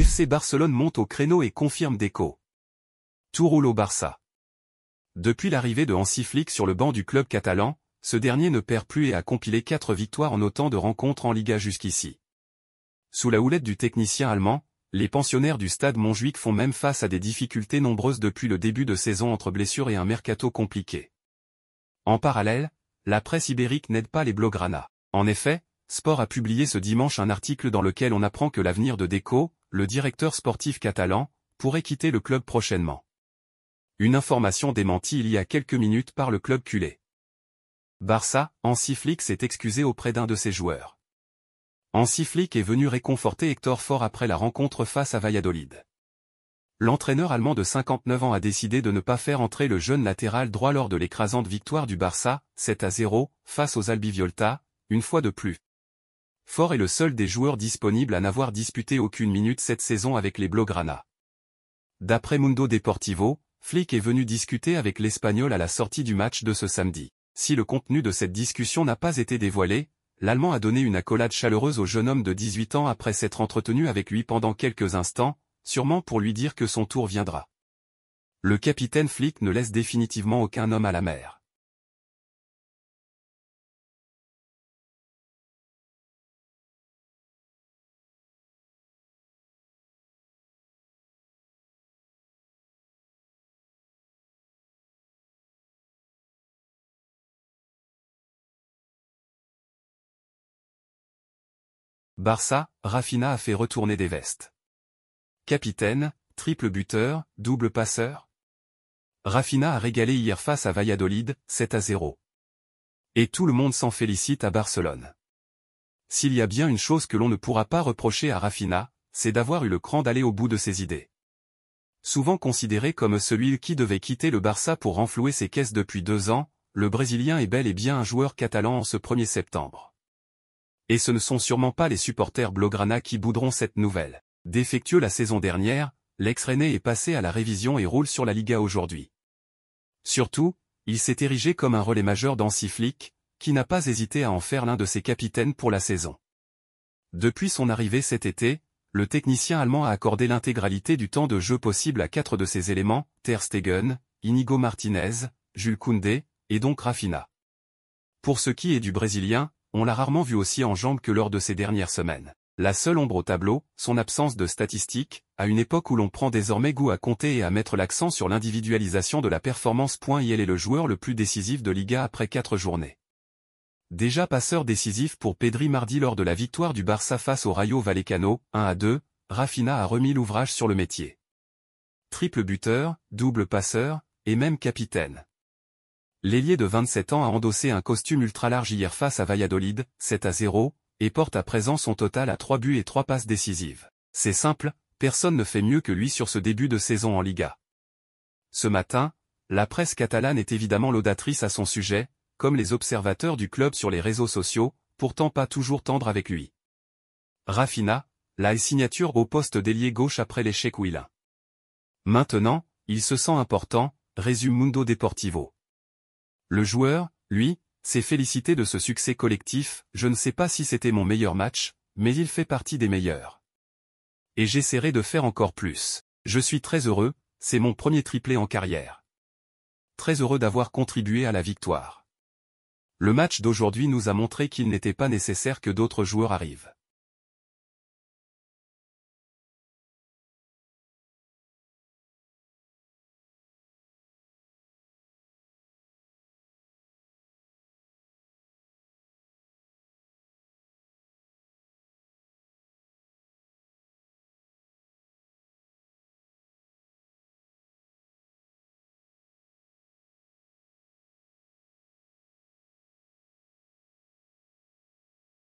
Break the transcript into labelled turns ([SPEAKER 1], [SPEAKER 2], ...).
[SPEAKER 1] FC Barcelone monte au créneau et confirme Deco. Tout roule au Barça. Depuis l'arrivée de Hansi Flick sur le banc du club catalan, ce dernier ne perd plus et a compilé 4 victoires en autant de rencontres en Liga jusqu'ici. Sous la houlette du technicien allemand, les pensionnaires du stade Montjuïc font même face à des difficultés nombreuses depuis le début de saison entre blessures et un mercato compliqué. En parallèle, la presse ibérique n'aide pas les Blaugrana. En effet, Sport a publié ce dimanche un article dans lequel on apprend que l'avenir de Deco, le directeur sportif catalan, pourrait quitter le club prochainement. Une information démentie il y a quelques minutes par le club culé. Barça, Hansi Flick s'est excusé auprès d'un de ses joueurs. Hansi Flick est venu réconforter Hector Ford après la rencontre face à Valladolid. L'entraîneur allemand de 59 ans a décidé de ne pas faire entrer le jeune latéral droit lors de l'écrasante victoire du Barça, 7-0, face aux Albiviolta, une fois de plus. Ford est le seul des joueurs disponibles à n'avoir disputé aucune minute cette saison avec les Blaugrana. D'après Mundo Deportivo, Flick est venu discuter avec l'Espagnol à la sortie du match de ce samedi. Si le contenu de cette discussion n'a pas été dévoilé, l'Allemand a donné une accolade chaleureuse au jeune homme de 18 ans après s'être entretenu avec lui pendant quelques instants, sûrement pour lui dire que son tour viendra. Le capitaine Flick ne laisse définitivement aucun homme à la mer. Barça, Rafinha a fait retourner des vestes. Capitaine, triple buteur, double passeur. Rafinha a régalé hier face à Valladolid, 7-0. Et tout le monde s'en félicite à Barcelone. S'il y a bien une chose que l'on ne pourra pas reprocher à Rafinha, c'est d'avoir eu le cran d'aller au bout de ses idées. Souvent considéré comme celui qui devait quitter le Barça pour renflouer ses caisses depuis 2 ans, le Brésilien est bel et bien un joueur catalan en ce 1er septembre. Et ce ne sont sûrement pas les supporters Blaugrana qui bouderont cette nouvelle. Défectueux la saison dernière, l'ex-Rennais est passé à la révision et roule sur la Liga aujourd'hui. Surtout, il s'est érigé comme un relais majeur d'Hansi Flick, qui n'a pas hésité à en faire l'un de ses capitaines pour la saison. Depuis son arrivée cet été, le technicien allemand a accordé l'intégralité du temps de jeu possible à 4 de ses éléments, Ter Stegen, Inigo Martinez, Jules Koundé, et donc Rafinha. Pour ce qui est du Brésilien, on l'a rarement vu aussi en jambes que lors de ces dernières semaines. La seule ombre au tableau, son absence de statistiques, à une époque où l'on prend désormais goût à compter et à mettre l'accent sur l'individualisation de la performance. Il est le joueur le plus décisif de Liga après 4 journées. Déjà passeur décisif pour Pedri mardi lors de la victoire du Barça face au Rayo Vallecano, 1-2, Rafinha a remis l'ouvrage sur le métier. Triple buteur, double passeur, et même capitaine. L'ailier de 27 ans a endossé un costume ultra large hier face à Valladolid, 7-0, et porte à présent son total à 3 buts et 3 passes décisives. C'est simple, personne ne fait mieux que lui sur ce début de saison en Liga. Ce matin, la presse catalane est évidemment laudatrice à son sujet, comme les observateurs du club sur les réseaux sociaux, pourtant pas toujours tendres avec lui. Rafinha, la signature au poste d'ailier gauche après l'échec Willin. Maintenant, il se sent important, résume Mundo Deportivo. Le joueur, lui, s'est félicité de ce succès collectif. Je ne sais pas si c'était mon meilleur match, mais il fait partie des meilleurs. Et j'essaierai de faire encore plus. Je suis très heureux, c'est mon premier triplé en carrière. Très heureux d'avoir contribué à la victoire. Le match d'aujourd'hui nous a montré qu'il n'était pas nécessaire que d'autres joueurs arrivent.